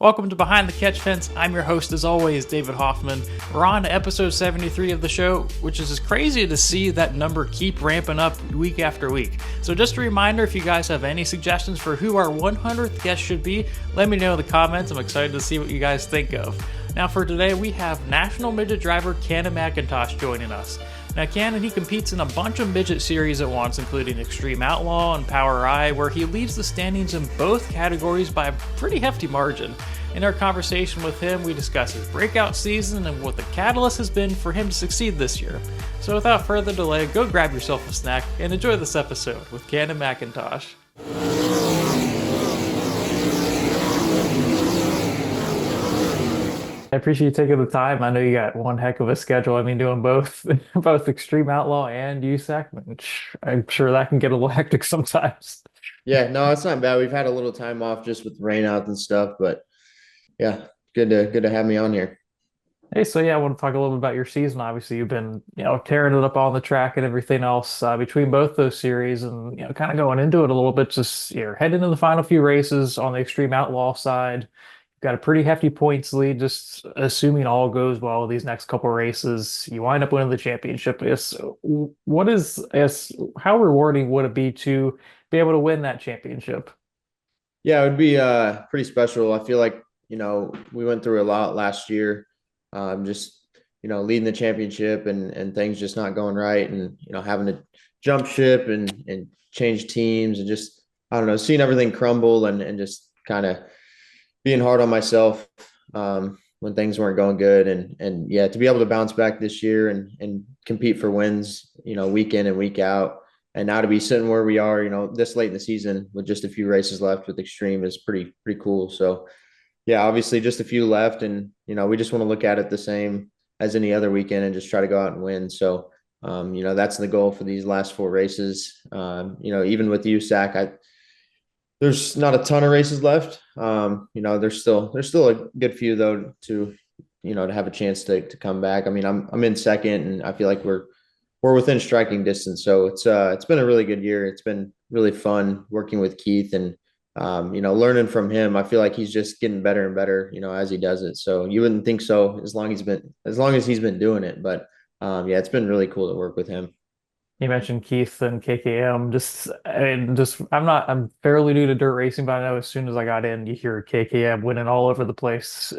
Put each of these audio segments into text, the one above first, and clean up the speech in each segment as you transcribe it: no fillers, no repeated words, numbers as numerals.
Welcome to Behind the Catch Fence. I'm your host, as always, David Hoffman. We're on to episode 73 of the show, which is just crazy to see that number keep ramping up week after week. So just a reminder, if you guys have any suggestions for who our 100th guest should be, let me know in the comments. I'm excited to see what you guys think of. Now for today, we have National Midget driver Cannon McIntosh joining us. Now Cannon, he competes in a bunch of midget series at once, including Xtreme Outlaw and POWRi, where he leads the standings in both categories by a pretty hefty margin. In our conversation with him, we discuss his breakout season and what the catalyst has been for him to succeed this year. So without further delay, go grab yourself a snack and enjoy this episode with Cannon McIntosh. I appreciate you taking the time. I know you got one heck of a schedule. I mean, doing both both Extreme Outlaw and USAC, which I'm sure that can get a little hectic sometimes. Yeah, no, it's not bad. We've had a little time off just with rain out and stuff, but yeah, good to have me on here. Hey, so yeah, I want to talk a little bit about your season. Obviously, you've been, tearing it up on the track and everything else between both those series, and kind of going into it a little bit. Just you're heading into the final few races on the Extreme Outlaw side. You've got a pretty hefty points lead. Just assuming all goes well with these next couple races, you wind up winning the championship. How rewarding would it be to be able to win that championship? Yeah, it would be pretty special. I feel like, we went through a lot last year. Just, leading the championship and things just not going right and, having to jump ship and change teams and just, I don't know, seeing everything crumble and just kind of being hard on myself when things weren't going good. And yeah, to be able to bounce back this year and compete for wins, week in and week out. And now to be sitting where we are, this late in the season with just a few races left with Extreme is pretty cool. So yeah, obviously just a few left, and we just want to look at it the same as any other weekend and just try to go out and win. So that's the goal for these last four races. Even with USAC, there's not a ton of races left. There's still a good few though to have a chance to come back. I mean, I'm in second, and I feel like we're within striking distance. So it's been a really good year. It's been really fun working with Keith and learning from him. I feel like he's just getting better and better, as he does it. So you wouldn't think so as long as he's been doing it. But yeah, it's been really cool to work with him. You mentioned Keith and KKM. I'm fairly new to dirt racing, but I know as soon as I got in, you hear KKM winning all over the place.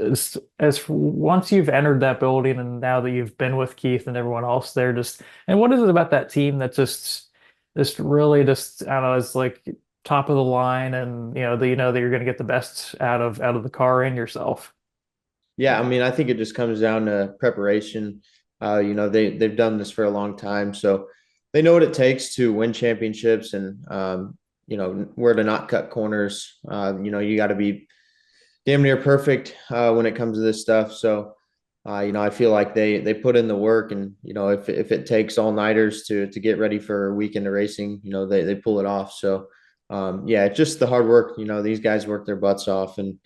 Once you've entered that building, and now that you've been with Keith and everyone else there, and what is it about that team that just really just I don't know, it's like top of the line, and that you're going to get the best out of the car and yourself. Yeah, I mean, I think it just comes down to preparation. They've done this for a long time, so they know what it takes to win championships and where to not cut corners. You got to be damn near perfect when it comes to this stuff. So I feel like they put in the work, and if it takes all nighters to get ready for a weekend of racing, they pull it off. So yeah, it's just the hard work. These guys work their butts off, and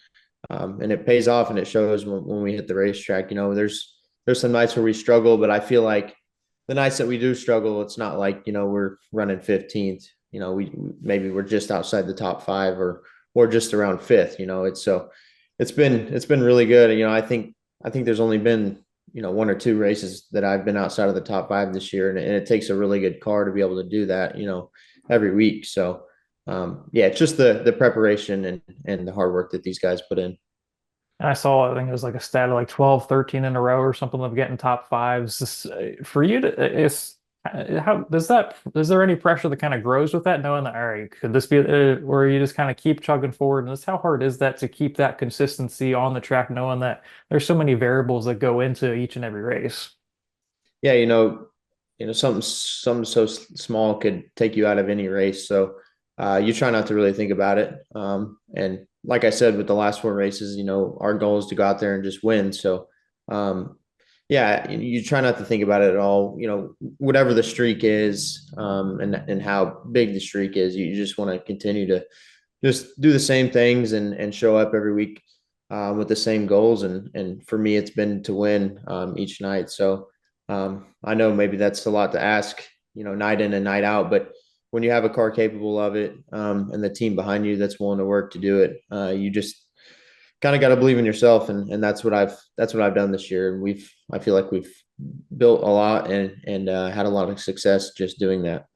it pays off, and it shows when we hit the racetrack. There's some nights where we struggle, but I feel like the nights that we do struggle, it's not like we're running 15th. We're just outside the top five or just around fifth. It's been really good. I think there's only been one or two races that I've been outside of the top five this year, and it takes a really good car to be able to do that every week. So yeah, it's just the preparation and the hard work that these guys put in. I saw, I think it was like a stat of like 12, 13 in a row or something of getting top fives. For you to, is there any pressure that kind of grows with that, knowing that, all right, could this be, where you just kind of keep chugging forward? And how hard is that to keep that consistency on the track, knowing that there's so many variables that go into each and every race? Yeah, something so small could take you out of any race. So you try not to really think about it. And like I said, with the last four races, our goal is to go out there and just win. So, yeah, you try not to think about it at all. Whatever the streak is, and how big the streak is, you just want to continue to just do the same things and show up every week with the same goals. And for me, it's been to win each night. So I know maybe that's a lot to ask, night in and night out, but when you have a car capable of it, and the team behind you that's willing to work to do it, you just kind of got to believe in yourself, and that's what I've done this year. And I feel like we've built a lot and had a lot of success just doing that.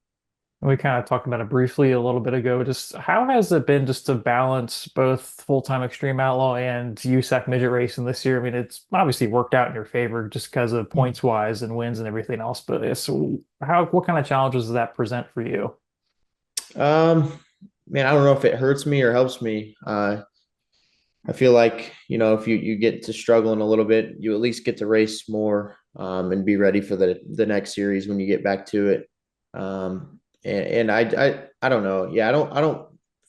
We kind of talked about it briefly a little bit ago. Just how has it been just to balance both full-time Extreme Outlaw and USAC midget racing this year? I mean, it's obviously worked out in your favor just because of points wise and wins and everything else. But what kind of challenges does that present for you? Um, Man, I don't know if it hurts me or helps me. I feel like, if you get to struggling a little bit, you at least get to race more, and be ready for the next series when you get back to it. And I don't know. Yeah, I don't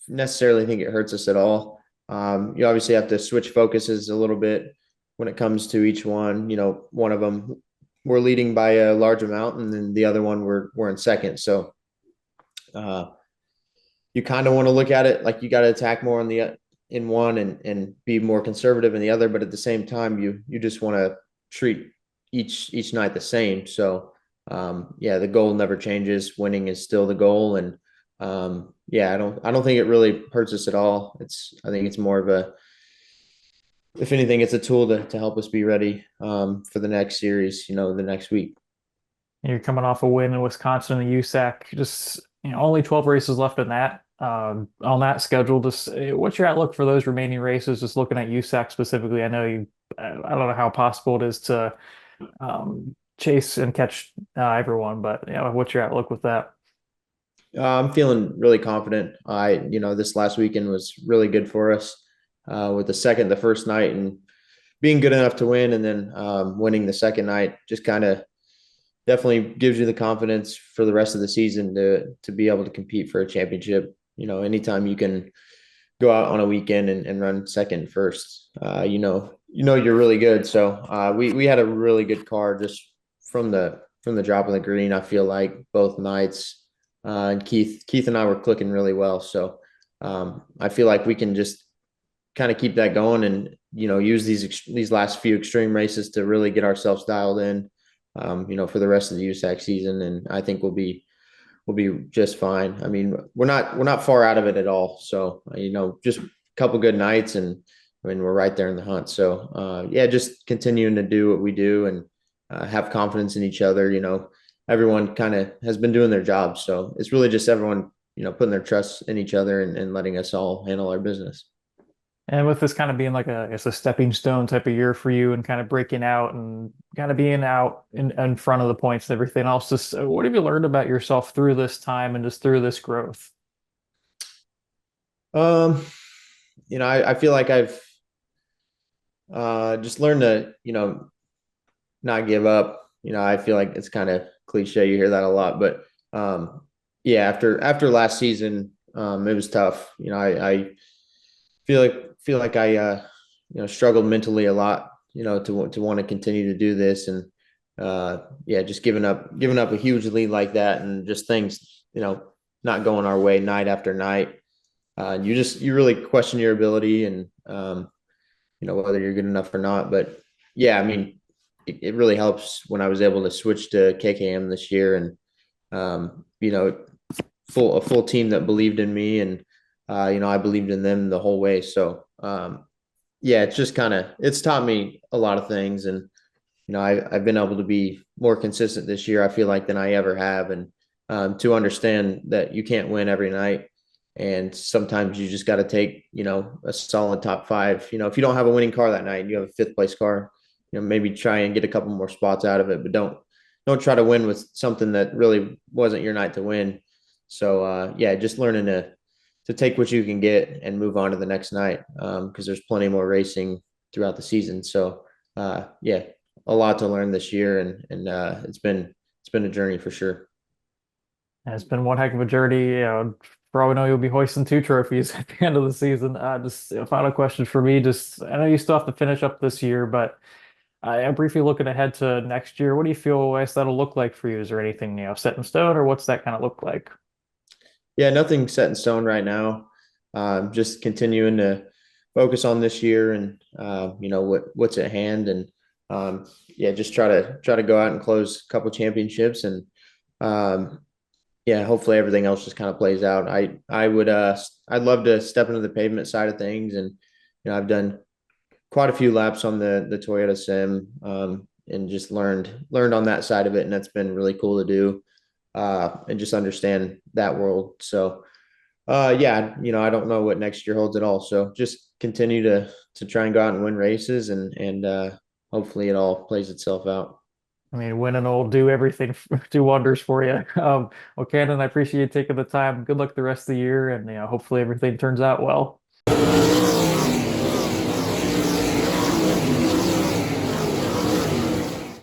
necessarily think it hurts us at all. You obviously have to switch focuses a little bit when it comes to each one. One of them we're leading by a large amount, and then the other one we're in second. So uh, you kind of want to look at it like you got to attack more on the in one and be more conservative in the other, but at the same time you just want to treat each night the same. So yeah, the goal never changes. Winning is still the goal, and yeah, I don't think it really hurts us at all. I think it's more of a, if anything, it's a tool to help us be ready for the next series, the next week. You're coming off a win in Wisconsin and the USAC, just only 12 races left in that. On that schedule, just what's your outlook for those remaining races? Just looking at USAC specifically, I know I don't know how possible it is to chase and catch everyone, but what's your outlook with that? I'm feeling really confident. This last weekend was really good for us, with the first night, and being good enough to win, and then winning the second night just kind of definitely gives you the confidence for the rest of the season to be able to compete for a championship. Anytime you can go out on a weekend and run second, first, you're really good. So we had a really good car just from the drop of the green. I feel like both nights, and Keith and I were clicking really well. So I feel like we can just kind of keep that going, and use these last few extreme races to really get ourselves dialed in, for the rest of the USAC season. And I think we'll be just fine. I mean, we're not far out of it at all. So, just a couple good nights, and I mean, we're right there in the hunt. So, yeah, just continuing to do what we do, and have confidence in each other. Everyone kind of has been doing their job. So it's really just everyone, putting their trust in each other, and letting us all handle our business. And with this kind of being like it's a stepping stone type of year for you and kind of breaking out and kind of being out in front of the points and everything else, just what have you learned about yourself through this time and just through this growth? Um, I feel like I've just learned to, not give up. I feel like it's kind of cliche. You hear that a lot, but yeah, after last season, it was tough. I feel like I struggled mentally a lot. To want to continue to do this, and yeah, just giving up a huge lead like that, and just things not going our way night after night. You really question your ability, and whether you're good enough or not. But yeah, I mean, it really helps when I was able to switch to KKM this year, and um, you know, a full team that believed in me, and I believed in them the whole way. So yeah, it's taught me a lot of things, and I've been able to be more consistent this year, I feel like, than I ever have, and to understand that you can't win every night, and sometimes you just got to take a solid top five. If you don't have a winning car that night, and you have a fifth place car, maybe try and get a couple more spots out of it, but don't try to win with something that really wasn't your night to win. So yeah, just learning to take what you can get and move on to the next night, because there's plenty more racing throughout the season. So yeah, a lot to learn this year, and it's been a journey for sure. And it's been one heck of a journey. For all we know, you'll be hoisting two trophies at the end of the season. Just a final question for me. Just I know you still have to finish up this year, but I'm briefly looking ahead to next year. What do you feel as that'll look like for you? Is there anything set in stone, or what's that kind of look like? Yeah, nothing set in stone right now. Just continuing to focus on this year, and what's at hand, and yeah, just try to go out and close a couple championships, and um, yeah, hopefully everything else just kind of plays out. I'd love to step into the pavement side of things, and I've done quite a few laps on the Toyota Sim, and just learned on that side of it, and that's been really cool to do, and just understand that world. So yeah, I don't know what next year holds at all. So just continue to try and go out and win races, and hopefully it all plays itself out. I mean, winning will do everything, do wonders for you. Well, Cannon, I appreciate you taking the time. Good luck the rest of the year, and hopefully everything turns out well.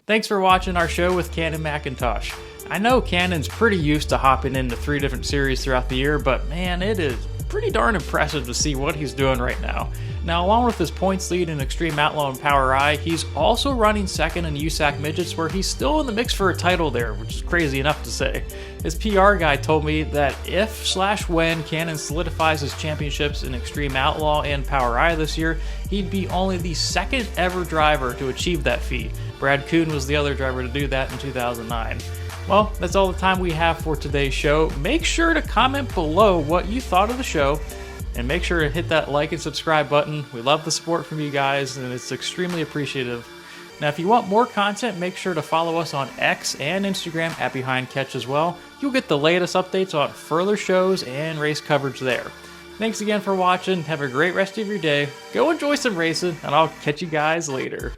Thanks for watching our show with Cannon McIntosh. I know Cannon's pretty used to hopping into 3 different series throughout the year, but man, it is pretty darn impressive to see what he's doing right now. Now, along with his points lead in Xtreme Outlaw and POWRi, he's also running second in USAC Midgets, where he's still in the mix for a title there, which is crazy enough to say. His PR guy told me that if/when Cannon solidifies his championships in Xtreme Outlaw and POWRi this year, he'd be only the second ever driver to achieve that feat. Brad Kuhn was the other driver to do that in 2009. Well, that's all the time we have for today's show. Make sure to comment below what you thought of the show, and make sure to hit that like and subscribe button. We love the support from you guys, and it's extremely appreciative. Now, if you want more content, make sure to follow us on X and Instagram at Behind Catch as well. You'll get the latest updates on further shows and race coverage there. Thanks again for watching. Have a great rest of your day. Go enjoy some racing, and I'll catch you guys later.